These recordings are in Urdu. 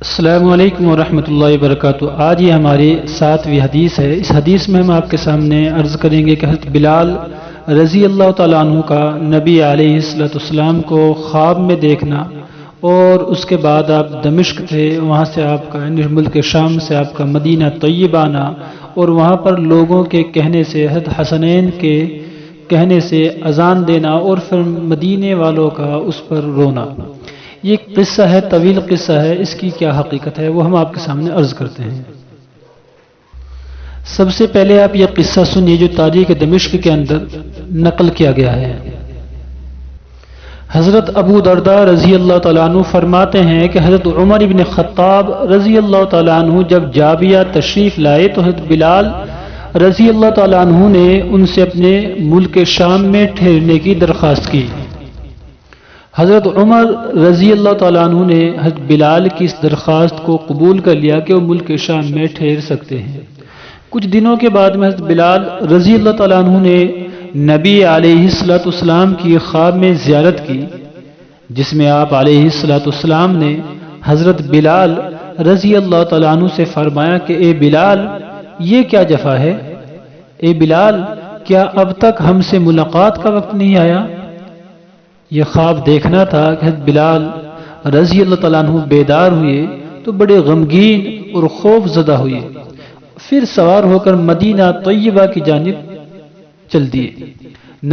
السلام علیکم ورحمۃ اللہ وبرکاتہ۔ آج یہ ہماری 7ویں حدیث ہے۔ اس حدیث میں ہم آپ کے سامنے عرض کریں گے کہ حضرت بلال رضی اللہ تعالیٰ عنہ کا نبی علیہ السلام کو خواب میں دیکھنا، اور اس کے بعد آپ دمشق تھے، وہاں سے آپ کا ملک شام سے آپ کا مدینہ طیبہ آنا، اور وہاں پر لوگوں کے کہنے سے، حضرت حسنین کے کہنے سے اذان دینا، اور پھر مدینے والوں کا اس پر رونا۔ یہ قصہ ہے، طویل قصہ ہے، اس کی کیا حقیقت ہے وہ ہم آپ کے سامنے عرض کرتے ہیں۔ سب سے پہلے آپ یہ قصہ سنیے جو تاریخ دمشق کے اندر نقل کیا گیا ہے۔ حضرت ابو درداء رضی اللہ تعالیٰ عنہ فرماتے ہیں کہ حضرت عمر بن خطاب رضی اللہ تعالیٰ عنہ جب جابیہ تشریف لائے تو حضرت بلال رضی اللہ تعالیٰ عنہ نے ان سے اپنے ملک شام میں ٹھہرنے کی درخواست کی۔ حضرت عمر رضی اللہ تعالیٰ عنہ نے حضرت بلال کی اس درخواست کو قبول کر لیا کہ وہ ملک شام میں ٹھہر سکتے ہیں۔ کچھ دنوں کے بعد میں حضرت بلال رضی اللہ تعالیٰ عنہ نے نبی علیہ السلام کی خواب میں زیارت کی، جس میں آپ علیہ السلام نے حضرت بلال رضی اللہ تعالیٰ عنہ سے فرمایا کہ اے بلال، یہ کیا جفا ہے؟ اے بلال، کیا اب تک ہم سے ملاقات کا وقت نہیں آیا؟ یہ خواب دیکھنا تھا کہ حضرت بلال رضی اللہ تعالیٰ عنہ بیدار ہوئے تو بڑے غمگین اور خوف زدہ ہوئے، پھر سوار ہو کر مدینہ طیبہ کی جانب چل دیے۔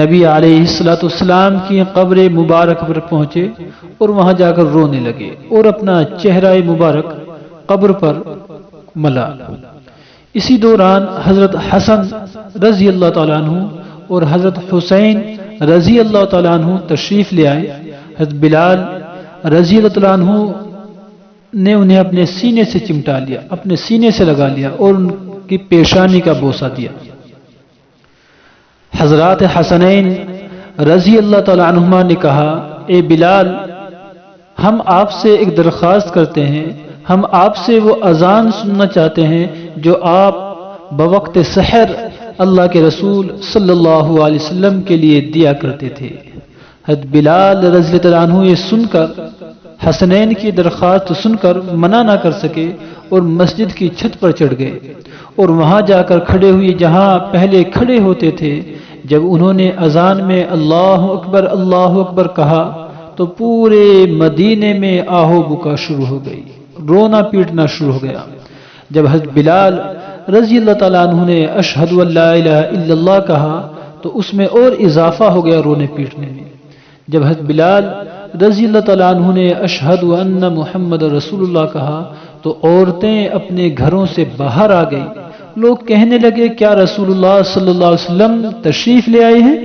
نبی علیہ السلام کی قبر مبارک پر پہنچے اور وہاں جا کر رونے لگے اور اپنا چہرہ مبارک قبر پر ملا۔ اسی دوران حضرت حسن رضی اللہ تعالیٰ عنہ اور حضرت حسین رضی اللہ تعالیٰ عنہ تشریف لے آئے۔ حضرت بلال رضی اللہ تعالیٰ عنہ نے انہیں اپنے سینے سے چمٹا لیا، اپنے سینے سے لگا لیا اور ان کی پیشانی کا بوسہ دیا۔ حضرات حسنین رضی اللہ تعالیٰ عنہما نے کہا، اے بلال، ہم آپ سے ایک درخواست کرتے ہیں، ہم آپ سے وہ اذان سننا چاہتے ہیں جو آپ بوقت سحر اللہ کے رسول صلی اللہ علیہ وسلم کے لیے دیا کرتے تھے۔ حضرت بلال رضی اللہ عنہ یہ سن کر، حسنین کی درخواست سن کر منع نہ کر سکے اور مسجد کی چھت پر چڑھ گئے اور وہاں جا کر کھڑے ہوئے جہاں پہلے کھڑے ہوتے تھے۔ جب انہوں نے اذان میں اللہ اکبر کہا تو پورے مدینے میں آہو بکا شروع ہو گئی، رونا پیٹنا شروع ہو گیا۔ جب حضرت بلال رضی اللہ تعالیٰ عنہ نے اشہد ان لا الہ الا اللہ کہا تو اس میں اور اضافہ ہو گیا رونے پیٹنے میں۔ جب حضرت بلال رضی اللہ تعالیٰ عنہ نے اشہد ان محمد رسول اللہ کہا تو عورتیں اپنے گھروں سے باہر آ گئیں۔ لوگ کہنے لگے، کیا رسول اللہ صلی اللہ علیہ وسلم تشریف لے آئے ہیں؟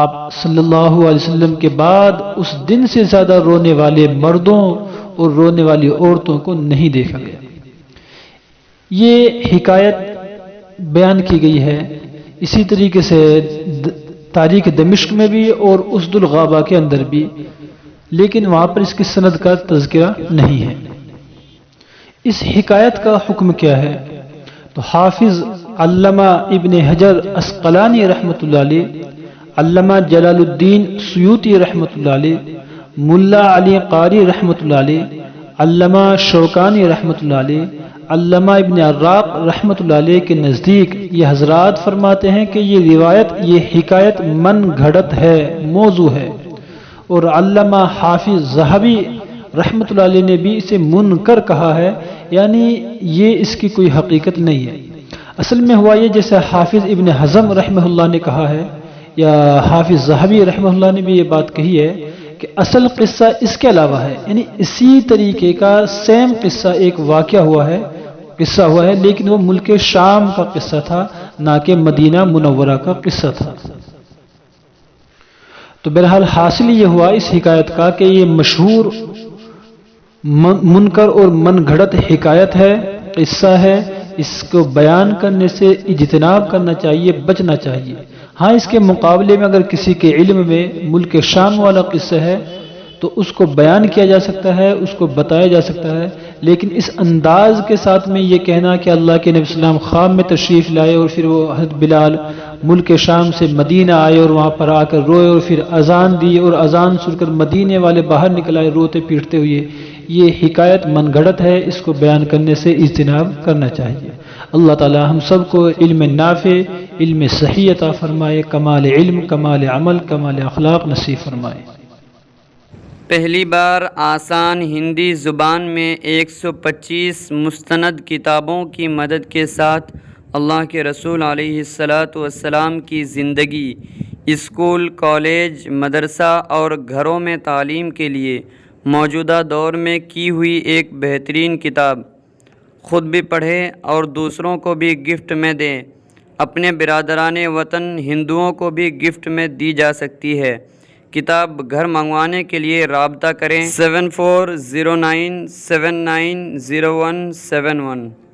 آپ صلی اللہ علیہ وسلم کے بعد اس دن سے زیادہ رونے والے مردوں اور رونے والی عورتوں کو نہیں دیکھا گیا۔ یہ حکایت بیان کی گئی ہے اسی طریقے سے تاریخ دمشق میں بھی اور اسد الغابہ کے اندر بھی، لیکن وہاں پر اس کی سند کا تذکرہ نہیں ہے۔ اس حکایت کا حکم کیا ہے؟ تو حافظ علامہ ابن حجر عسقلانی رحمۃ اللہ علیہ، علامہ جلال الدین سیوطی رحمۃ اللہ علیہ، ملا علی قاری رحمۃ اللہ علیہ، علامہ شوکانی رحمۃ اللہ علیہ، علامہ ابن عراق رحمۃ اللہ علیہ کے نزدیک یہ حضرات فرماتے ہیں کہ یہ روایت، یہ حکایت من گھڑت ہے، موضوع ہے، اور علامہ حافظ ذہبی رحمۃ اللہ علیہ نے بھی اسے منکر کہا ہے، یعنی یہ اس کی کوئی حقیقت نہیں ہے۔ اصل میں ہوا یہ جیسے حافظ ابن حزم رحمہ اللہ نے کہا ہے، یا حافظ ذہبی رحمہ اللہ نے بھی یہ بات کہی ہے کہ اصل قصہ اس کے علاوہ ہے، یعنی اسی طریقے کا سیم قصہ ایک واقعہ ہوا ہے لیکن وہ ملک شام کا قصہ تھا، نہ کہ مدینہ منورہ کا قصہ تھا۔ تو بہرحال حاصل یہ ہوا اس حکایت کا کہ یہ مشہور منکر اور من گھڑت حکایت ہے، قصہ ہے، اس کو بیان کرنے سے اجتناب کرنا چاہیے، بچنا چاہیے۔ ہاں، اس کے مقابلے میں اگر کسی کے علم میں ملک شام والا قصہ ہے تو اس کو بیان کیا جا سکتا ہے، اس کو بتایا جا سکتا ہے، لیکن اس انداز کے ساتھ میں یہ کہنا کہ اللہ کے نبی صلی اللہ علیہ وسلم خواب میں تشریف لائے اور پھر وہ حضرت بلال ملک شام سے مدینہ آئے اور وہاں پر آ کر روئے اور پھر اذان دی اور اذان سن کر مدینے والے باہر نکل آئے روتے پیٹتے ہوئے، یہ حکایت من گھڑت ہے، اس کو بیان کرنے سے اجتناب کرنا چاہیے۔ اللہ تعالی ہم سب کو علم نافع، علم صحیح عطا فرمائے، کمال علم، کمال عمل، کمال اخلاق نصیب فرمائے۔ پہلی بار آسان ہندی زبان میں 125 مستند کتابوں کی مدد کے ساتھ اللہ کے رسول علیہ السلام کی زندگی، اسکول، کالج، مدرسہ اور گھروں میں تعلیم کے لیے موجودہ دور میں کی ہوئی ایک بہترین کتاب، خود بھی پڑھیں اور دوسروں کو بھی گفٹ میں دیں۔ اپنے برادران وطن ہندوؤں کو بھی گفٹ میں دی جا سکتی ہے۔ کتاب گھر منگوانے کے لیے رابطہ کریں 7409790171